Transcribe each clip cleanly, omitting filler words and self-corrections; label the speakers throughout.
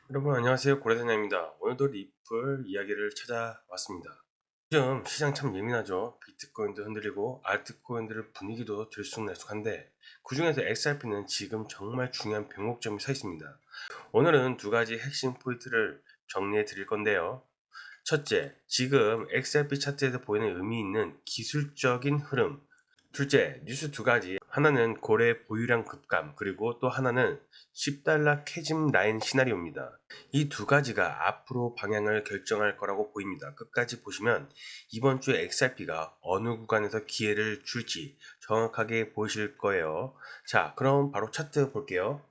Speaker 1: 여러분 안녕하세요, 고래사냥입니다. 오늘도 리플 이야기를 찾아왔습니다. 요즘 시장 참 예민하죠. 비트코인도 흔들리고 알트코인들 분위기도 들쑥날쑥한데 그 중에서 XRP는 지금 정말 중요한 변곡점이 서 있습니다. 오늘은 두 가지 핵심 포인트를 정리해 드릴 건데요. 첫째, 지금 XRP 차트에서 보이는 의미 있는 기술적인 흐름. 둘째, 뉴스 두 가지. 하나는 고래 보유량 급감, 그리고 또 하나는 10달러 캐즘 라인 시나리오입니다. 이 두 가지가 앞으로 방향을 결정할 거라고 보입니다. 끝까지 보시면 이번 주에 XRP가 어느 구간에서 기회를 줄지 정확하게 보이실 거예요. 자, 그럼 바로 차트 볼게요.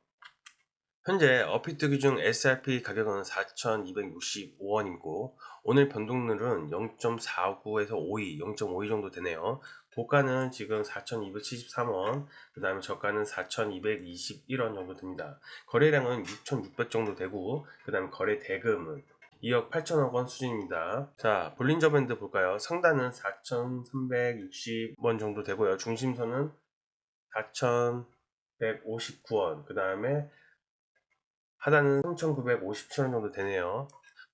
Speaker 1: 현재 업비트 기준 SRP 가격은 4,265원이고 오늘 변동률은 0.49에서 5위, 0.52 정도 되네요. 고가는 지금 4,273원, 그 다음에 저가는 4,221원 정도 됩니다. 거래량은 6,600 정도 되고, 그 다음에 거래 대금은 2억 8천억 원 수준입니다. 자, 볼린저 밴드 볼까요? 상단은 4,360원 정도 되고요. 중심선은 4,159원, 그 다음에 하단은 3,957원 정도 되네요.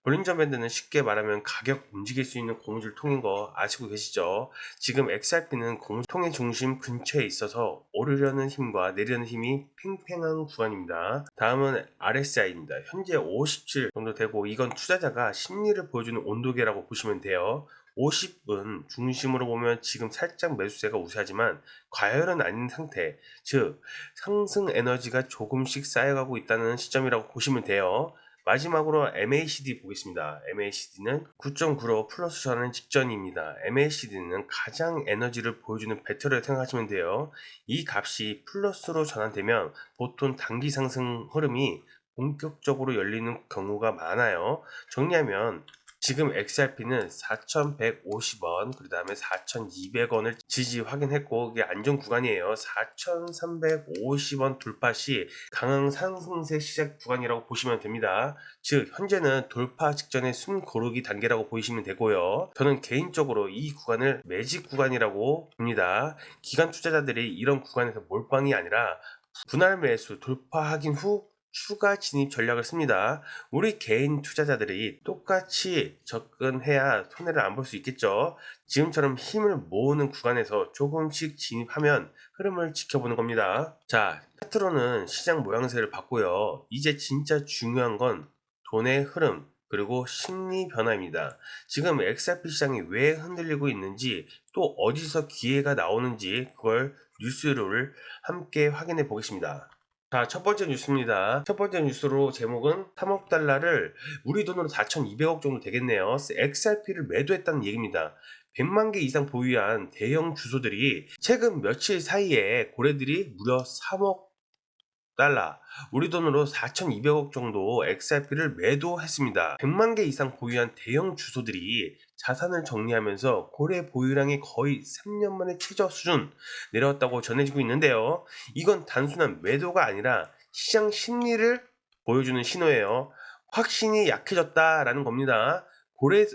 Speaker 1: 볼린저 밴드는 쉽게 말하면 가격 움직일 수 있는 고무줄 통인 거 아시고 계시죠? 지금 XRP는 고무통의 중심 근처에 있어서 오르려는 힘과 내리려는 힘이 팽팽한 구간입니다. 다음은 RSI입니다. 현재 57 정도 되고 이건 투자자가 심리를 보여주는 온도계라고 보시면 돼요. 50은 중심으로 보면 지금 살짝 매수세가 우세하지만 과열은 아닌 상태, 즉 상승 에너지가 조금씩 쌓여가고 있다는 시점이라고 보시면 돼요. 마지막으로 MACD 보겠습니다. MACD는 9.9로 플러스 전환 직전입니다. MACD는 가장 에너지를 보여주는 배터리를 생각하시면 돼요. 이 값이 플러스로 전환되면 보통 단기 상승 흐름이 본격적으로 열리는 경우가 많아요. 정리하면 지금 XRP는 4,150원, 그 다음에 4,200원을 지지 확인했고, 이게 안전 구간이에요. 4,350원 돌파 시 강한 상승세 시작 구간이라고 보시면 됩니다. 즉, 현재는 돌파 직전의 숨 고르기 단계라고 보시면 되고요. 저는 개인적으로 이 구간을 매직 구간이라고 봅니다. 기관 투자자들이 이런 구간에서 몰빵이 아니라 분할 매수 돌파하긴 후 추가 진입 전략을 씁니다. 우리 개인 투자자들이 똑같이 접근해야 손해를 안 볼 수 있겠죠. 지금처럼 힘을 모으는 구간에서 조금씩 진입하면 흐름을 지켜보는 겁니다. 자, 차트로는 시장 모양새를 봤고요. 이제 진짜 중요한 건 돈의 흐름, 그리고 심리 변화입니다. 지금 XRP 시장이 왜 흔들리고 있는지, 또 어디서 기회가 나오는지 그걸 뉴스를 함께 확인해 보겠습니다. 자, 첫 번째 뉴스입니다. 첫 번째 뉴스로 제목은 3억 달러를 우리 돈으로 4,200억 정도 되겠네요. XRP를 매도했다는 얘기입니다. 100만 개 이상 보유한 대형 주소들이 최근 며칠 사이에 고래들이 무려 3억 달러, 우리 돈으로 4,200억 정도 XRP를 매도했습니다. 100만 개 이상 보유한 대형 주소들이 자산을 정리하면서 고래 보유량이 거의 3년 만에 최저 수준 내려왔다고 전해지고 있는데요. 이건 단순한 매도가 아니라 시장 심리를 보여주는 신호예요. 확신이 약해졌다라는 겁니다.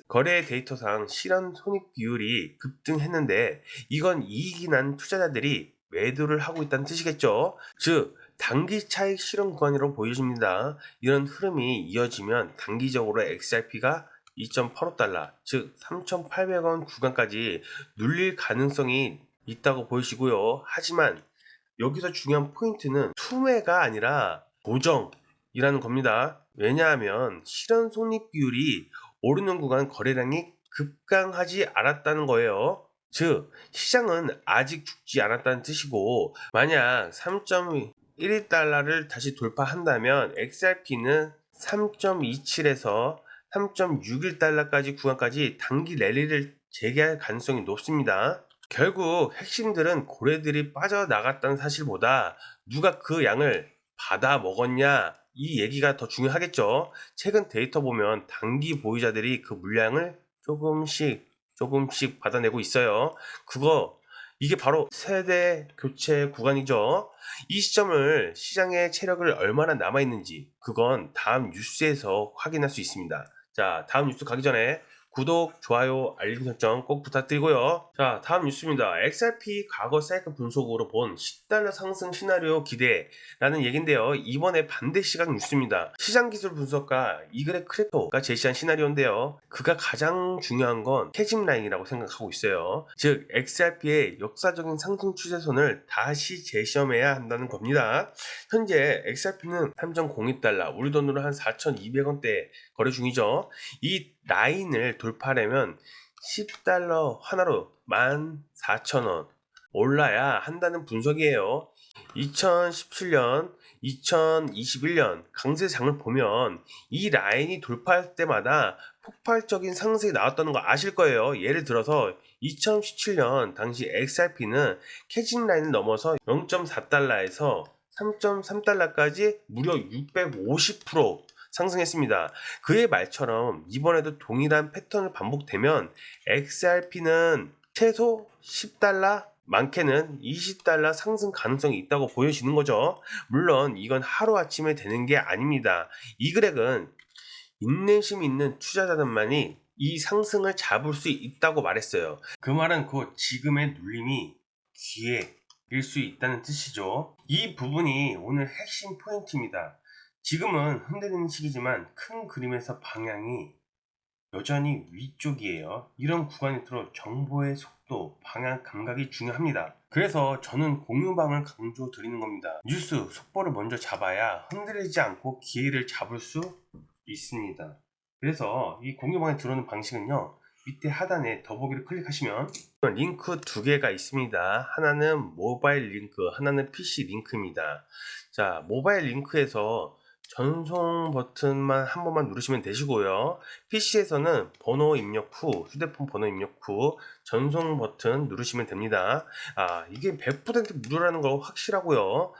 Speaker 1: 거래 데이터상 실현 손익 비율이 급등했는데 이건 이익이 난 투자자들이 매도를 하고 있다는 뜻이겠죠. 즉 단기 차익 실현 구간이라고 보여집니다. 이런 흐름이 이어지면 단기적으로 XRP가 2.85달러, 즉 3,800원 구간까지 눌릴 가능성이 있다고 보이시고요. 하지만 여기서 중요한 포인트는 투매가 아니라 고정이라는 겁니다. 왜냐하면 실현 손익 비율이 오르는 구간 거래량이 급강하지 않았다는 거예요. 즉 시장은 아직 죽지 않았다는 뜻이고, 만약 3.12달러를 다시 돌파한다면 XRP는 3.27에서 3.61달러까지 구간까지 단기 랠리를 재개할 가능성이 높습니다. 결국 핵심들은 고래들이 빠져나갔다는 사실보다 누가 그 양을 받아 먹었냐, 이 얘기가 더 중요하겠죠. 최근 데이터 보면 단기 보유자들이 그 물량을 조금씩 받아내고 있어요. 이게 바로 세대 교체 구간이죠. 이 시점을 시장의 체력을 얼마나 남아있는지 그건 다음 뉴스에서 확인할 수 있습니다. 자, 다음 뉴스 가기 전에 구독, 좋아요, 알림 설정 꼭 부탁드리고요. 자, 다음 뉴스입니다. XRP 과거 사이클 분석으로 본 10달러 상승 시나리오 기대라는 얘긴데요. 이번에 반대 시각 뉴스입니다. 시장 기술 분석가 이그렉 크래토가 제시한 시나리오인데요. 그가 가장 중요한 건 캐짐 라인이라고 생각하고 있어요. 즉, XRP의 역사적인 상승 추세선을 다시 재시험해야 한다는 겁니다. 현재 XRP는 3.02달러, 우리 돈으로 한 4,200원대 거래 중이죠. 이 라인을 돌파하려면 10달러 하나로 14,000원 올라야 한다는 분석이에요. 2017년, 2021년 강세장을 보면 이 라인이 돌파할 때마다 폭발적인 상승이 나왔다는 거 아실 거예요. 예를 들어서 2017년 당시 XRP는 캐진 라인을 넘어서 0.4달러에서 3.3달러까지 무려 650% 상승했습니다. 그의 말처럼 이번에도 동일한 패턴을 반복되면 XRP는 최소 10달러, 많게는 20달러 상승 가능성이 있다고 보여지는 거죠. 물론 이건 하루아침에 되는 게 아닙니다. 이그렉은 인내심 있는 투자자들만이 이 상승을 잡을 수 있다고 말했어요. 그 말은 곧 지금의 눌림이 기회일 수 있다는 뜻이죠. 이 부분이 오늘 핵심 포인트입니다. 지금은 흔들리는 시기지만 큰 그림에서 방향이 여전히 위쪽이에요. 이런 구간일수록 정보의 속도, 방향 감각이 중요합니다. 그래서 저는 공유방을 강조 드리는 겁니다. 뉴스 속보를 먼저 잡아야 흔들리지 않고 기회를 잡을 수 있습니다. 그래서 이 공유방에 들어오는 방식은요, 밑에 하단에 더보기를 클릭하시면 링크 두 개가 있습니다. 하나는 모바일 링크, 하나는 PC 링크입니다. 자, 모바일 링크에서 전송 버튼만 한 번만 누르시면 되시고요. PC에서는 번호 입력 후, 휴대폰 번호 입력 후 전송 버튼 누르시면 됩니다. 이게 100% 무료라는 거 확실하고요.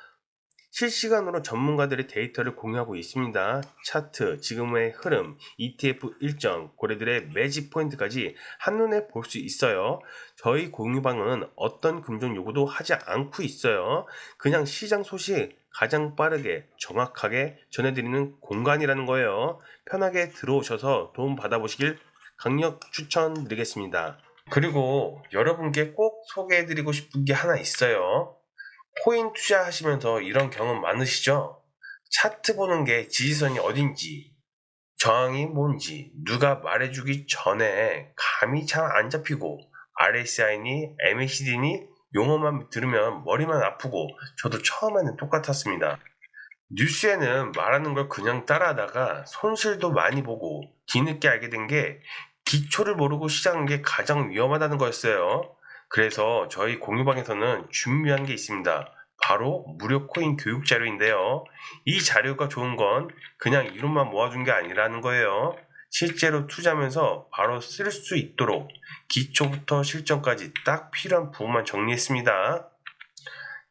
Speaker 1: 실시간으로 전문가들의 데이터를 공유하고 있습니다. 차트, 지금의 흐름, ETF 일정, 고래들의 매집 포인트까지 한눈에 볼 수 있어요. 저희 공유방은 어떤 금전 요구도 하지 않고 있어요. 그냥 시장 소식 가장 빠르게 정확하게 전해드리는 공간이라는 거예요. 편하게 들어오셔서 도움 받아보시길 강력 추천드리겠습니다. 그리고 여러분께 꼭 소개해드리고 싶은 게 하나 있어요. 코인 투자하시면서 이런 경험 많으시죠? 차트 보는 게 지지선이 어딘지, 저항이 뭔지 누가 말해주기 전에 감이 잘 안 잡히고 RSI니 MACD니 용어만 들으면 머리만 아프고 저도 처음에는 똑같았습니다. 뉴스에는 말하는 걸 그냥 따라하다가 손실도 많이 보고 뒤늦게 알게 된 게 기초를 모르고 시작한 게 가장 위험하다는 거였어요. 그래서 저희 공유방에서는 준비한 게 있습니다. 바로 무료 코인 교육 자료인데요. 이 자료가 좋은 건 그냥 이론만 모아준 게 아니라는 거예요. 실제로 투자하면서 바로 쓸 수 있도록 기초부터 실전까지 딱 필요한 부분만 정리했습니다.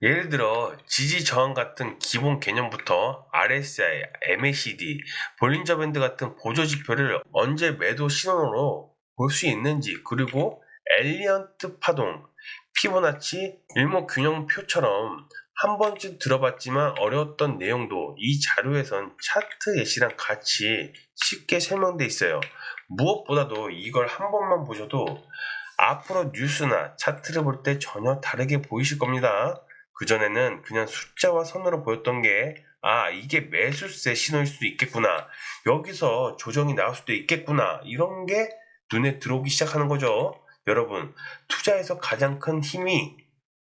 Speaker 1: 예를 들어 지지 저항 같은 기본 개념부터 RSI, MACD, 볼린저 밴드 같은 보조 지표를 언제 매도 신호로 볼 수 있는지, 그리고 엘리언트 파동, 피보나치, 일목균형표처럼 한 번쯤 들어봤지만 어려웠던 내용도 이 자료에선 차트 예시랑 같이 쉽게 설명돼 있어요. 무엇보다도 이걸 한 번만 보셔도 앞으로 뉴스나 차트를 볼 때 전혀 다르게 보이실 겁니다. 그전에는 그냥 숫자와 선으로 보였던 게 이게 매수세 신호일 수도 있겠구나, 여기서 조정이 나올 수도 있겠구나, 이런 게 눈에 들어오기 시작하는 거죠. 여러분, 투자에서 가장 큰 힘이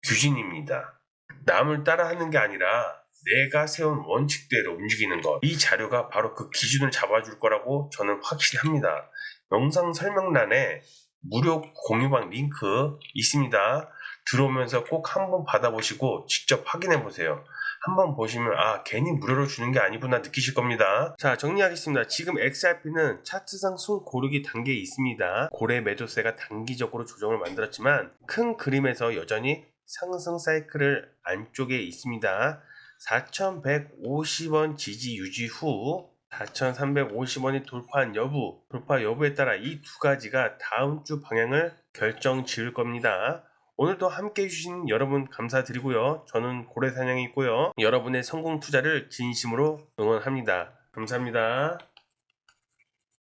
Speaker 1: 규진입니다. 남을 따라하는 게 아니라 내가 세운 원칙대로 움직이는 것. 이 자료가 바로 그 기준을 잡아줄 거라고 저는 확실합니다. 영상 설명란에 무료 공유방 링크 있습니다. 들어오면서 꼭 한번 받아보시고 직접 확인해 보세요. 한번 보시면 괜히 무료로 주는 게 아니구나 느끼실 겁니다. 자, 정리하겠습니다. 지금 XRP는 차트상 숨 고르기 단계에 있습니다. 고래 매도세가 단기적으로 조정을 만들었지만 큰 그림에서 여전히 상승 사이클을 안쪽에 있습니다. 4,150원 지지 유지 후 4,350원이 돌파 여부에 따라 이 두 가지가 다음 주 방향을 결정 지을 겁니다. 오늘도 함께 해주신 여러분 감사드리고요. 저는 고래사냥이 있고요. 여러분의 성공 투자를 진심으로 응원합니다. 감사합니다.